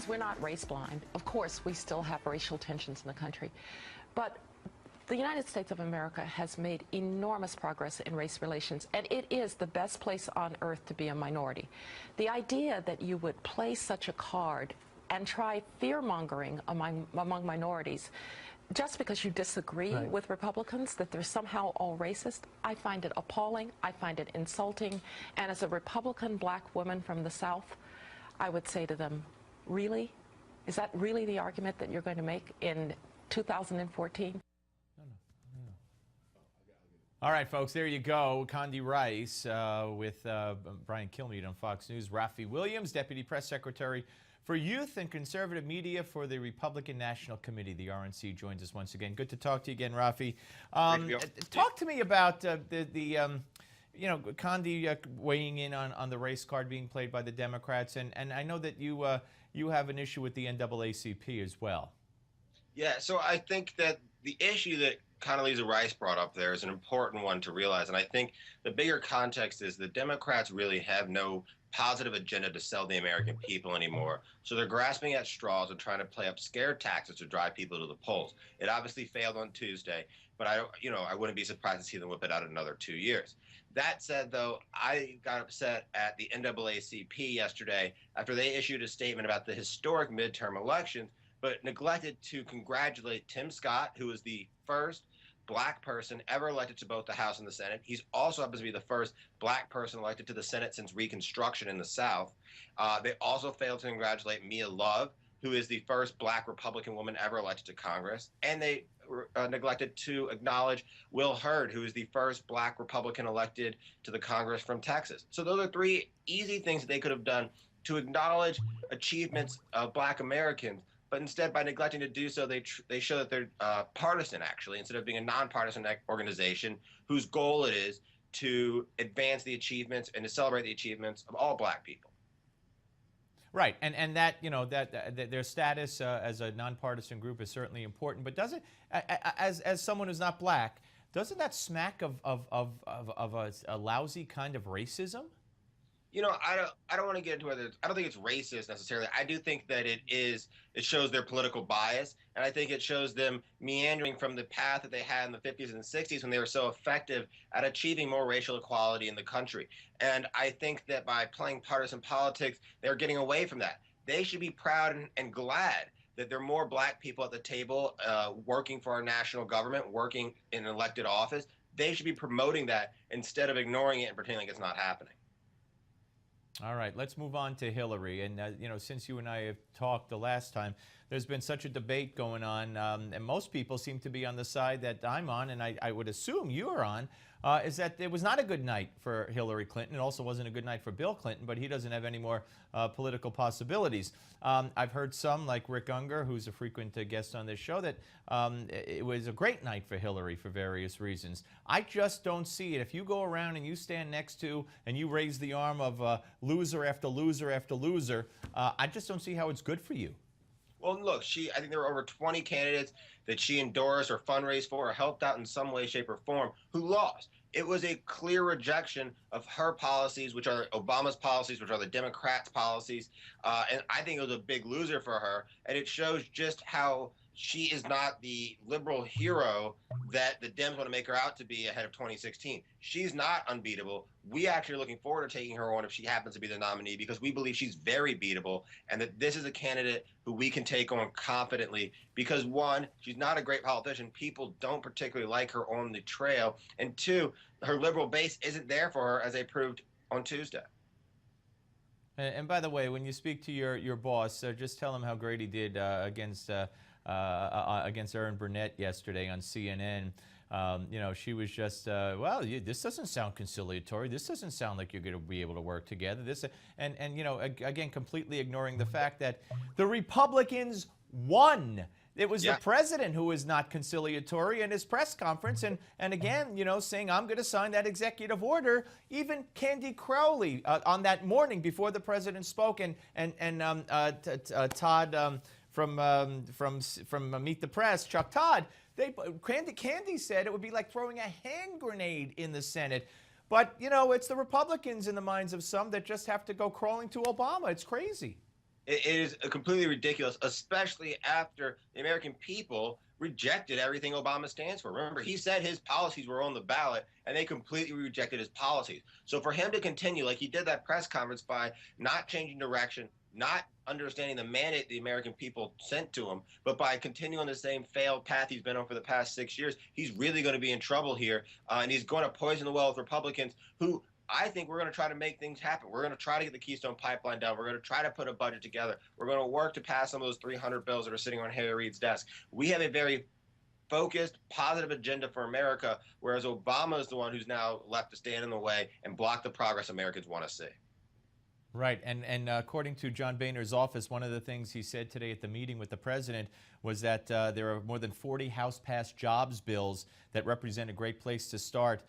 we're not race blind. Of course, we still have racial tensions in the country. But the United States of America has made enormous progress in race relations, and it is the best place on earth to be a minority. The idea that you would play such a card and try fear-mongering among minorities just because you disagree with Republicans, that they're somehow all racist, I find it appalling, I find it insulting, and as a Republican black woman from the South, I would say to them, really? Is that really the argument that you're going to make in 2014? All right, folks, there you go. Condi Rice with Brian Kilmeade on Fox News. Raffi Williams, Deputy Press Secretary for Youth and Conservative Media for the Republican National Committee, the RNC, joins us once again. Good to talk to you again, Raffi. Talk to me about you know, Condi weighing in on the race card being played by the Democrats, and I know that you have an issue with the NAACP as well. Yeah, so I think that the issue that Condoleezza Rice brought up there is an important one to realize, and I think the bigger context is the Democrats really have no positive agenda to sell the American people anymore. So they're grasping at straws and trying to play up scare tactics to drive people to the polls. It obviously failed on Tuesday, but I wouldn't be surprised to see them whip it out another 2 years. That said, though, I got upset at the NAACP yesterday after they issued a statement about the historic midterm elections, but neglected to congratulate Tim Scott, who was the first black person ever elected to both the House and the Senate. He's also happens to be the first black person elected to the Senate since Reconstruction in the South. They also failed to congratulate Mia Love, who is the first black Republican woman ever elected to Congress. And they neglected to acknowledge Will Hurd, who is the first black Republican elected to the Congress from Texas. So those are three easy things that they could have done to acknowledge achievements of black Americans. But instead, by neglecting to do so, they show that they're partisan, actually, instead of being a nonpartisan organization whose goal it is to advance the achievements and to celebrate the achievements of all black people. Right, and that, you know, that their status as a nonpartisan group is certainly important. But does it, as someone who's not black, doesn't that smack of a lousy kind of racism? You know, I don't want to get into whether I don't think it's racist necessarily. I do think that it shows their political bias, and I think it shows them meandering from the path that they had in the 50s and 60s when they were so effective at achieving more racial equality in the country. And I think that by playing partisan politics, they're getting away from that. They should be proud and glad that there are more black people at the table working for our national government, working in elected office. They should be promoting that instead of ignoring it and pretending like it's not happening. All right, let's move on to Hillary. And, you know, since you and I have talked the last time, there's been such a debate going on, and most people seem to be on the side that I'm on, and I would assume you are on, is that it was not a good night for Hillary Clinton. It also wasn't a good night for Bill Clinton, but he doesn't have any more political possibilities. I've heard some, like Rick Unger, who's a frequent guest on this show, that it was a great night for Hillary for various reasons. I just don't see it. If you go around and you stand next to and you raise the arm of loser after loser after loser, I just don't see how it's good for you. Well, look, I think there were over 20 candidates that she endorsed or fundraised for or helped out in some way, shape, or form who lost. It was a clear rejection of her policies, which are Obama's policies, which are the Democrats' policies. And I think it was a big loser for her. And it shows just how she is not the liberal hero that the Dems want to make her out to be ahead of 2016. She's not unbeatable. We actually are looking forward to taking her on if she happens to be the nominee, because we believe she's very beatable and that this is a candidate who we can take on confidently because, one, she's not a great politician. People don't particularly like her on the trail. And two, her liberal base isn't there for her, as they proved on Tuesday. And by the way, when you speak to your boss, just tell him how great he did against Erin Burnett yesterday on CNN. You know, she was just, well, this doesn't sound conciliatory. This doesn't sound like you're going to be able to work together. And you know, again, completely ignoring the fact that the Republicans won. It was the president who was not conciliatory in his press conference, and again, you know, saying, I'm going to sign that executive order. Even Candy Crowley on that morning before the president spoke, and Todd from Meet the Press, Chuck Todd, Candy said it would be like throwing a hand grenade in the Senate. But, you know, it's the Republicans in the minds of some that just have to go crawling to Obama. It's crazy. It is completely ridiculous, especially after the American people rejected everything Obama stands for. Remember, he said his policies were on the ballot, and they completely rejected his policies. So for him to continue, like he did that press conference, by not changing direction, not understanding the mandate the American people sent to him, but by continuing the same failed path he's been on for the past 6 years, he's really going to be in trouble here, and he's going to poison the well with Republicans who, I think, we're going to try to make things happen. We're going to try to get the Keystone Pipeline down. We're going to try to put a budget together. We're going to work to pass some of those 300 bills that are sitting on Harry Reid's desk. We have a very focused, positive agenda for America, whereas Obama is the one who's now left to stand in the way and block the progress Americans want to see. Right, and according to John Boehner's office, one of the things he said today at the meeting with the president was that there are more than 40 House-passed jobs bills that represent a great place to start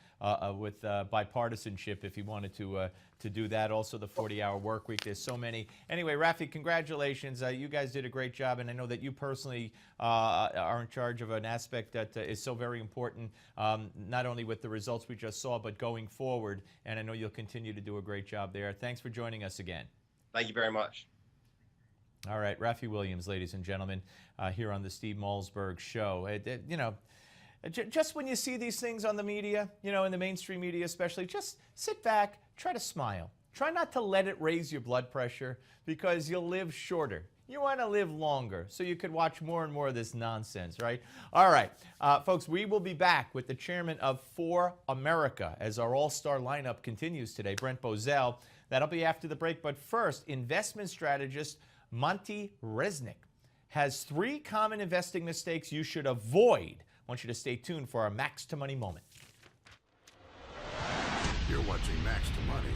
with bipartisanship if he wanted to do that. Also, the 40-hour work week. There's so many. Anyway, Raffi, congratulations. You guys did a great job, and I know that you personally are in charge of an aspect that is so very important, not only with the results we just saw, but going forward. And I know you'll continue to do a great job there. Thanks for joining us again. Thank you very much. All right, Raffi Williams, ladies and gentlemen, here on the Steve Malzberg Show. You know, just when you see these things on the media, you know, in the mainstream media especially, just sit back, try to smile. Try not to let it raise your blood pressure, because you'll live shorter. You want to live longer so you could watch more and more of this nonsense, right? All right, folks, we will be back with the chairman of For America as our all-star lineup continues today, Brent Bozell. That'll be after the break. But first, investment strategist Monty Resnick has 3 common investing mistakes you should avoid. I want you to stay tuned for our Max to Money moment. You're watching Max to Money.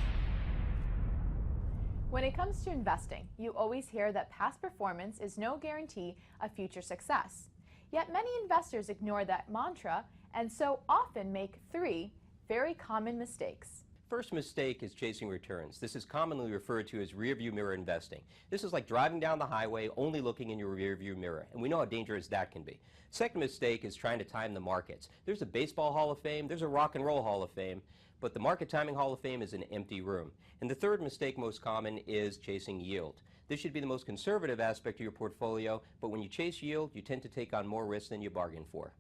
When it comes to investing, you always hear that past performance is no guarantee of future success. Yet many investors ignore that mantra and so often make 3 very common mistakes. First mistake is chasing returns. This is commonly referred to as rearview mirror investing. This is like driving down the highway only looking in your rearview mirror, and we know how dangerous that can be. Second mistake is trying to time the markets. There's a baseball Hall of Fame, there's a rock and roll Hall of Fame, but the market timing Hall of Fame is an empty room. And the third mistake, most common, is chasing yield. This should be the most conservative aspect of your portfolio, but when you chase yield, you tend to take on more risk than you bargained for.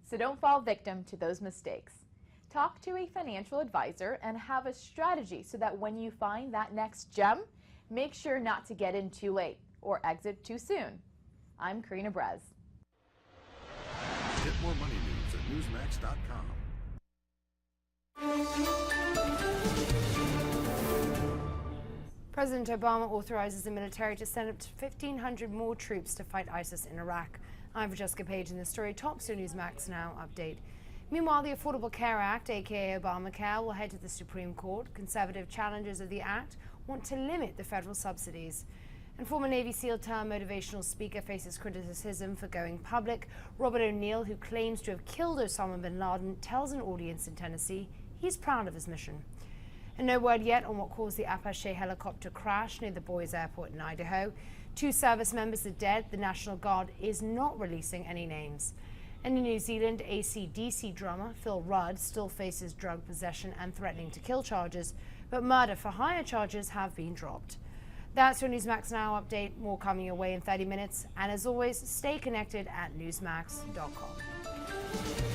So don't fall victim to those mistakes. Talk to a financial advisor and have a strategy so that when you find that next gem, make sure not to get in too late or exit too soon. I'm Karina Brez. Get more money news at newsmax.com. President Obama authorizes the military to send up to 1,500 more troops to fight ISIS in Iraq. I'm Francesca Page in the story tops your Newsmax Now update. Meanwhile, the Affordable Care Act, aka Obamacare, will head to the Supreme Court. Conservative challengers of the act want to limit the federal subsidies. And former Navy SEAL turned motivational speaker faces criticism for going public. Robert O'Neill, who claims to have killed Osama bin Laden, tells an audience in Tennessee he's proud of his mission. And no word yet on what caused the Apache helicopter crash near the Boise Airport in Idaho. 2 service members are dead. The National Guard is not releasing any names. And in New Zealand, AC/DC drummer Phil Rudd still faces drug possession and threatening to kill charges, but murder for hire charges have been dropped. That's your Newsmax Now update. More coming your way in 30 minutes. And as always, stay connected at newsmax.com.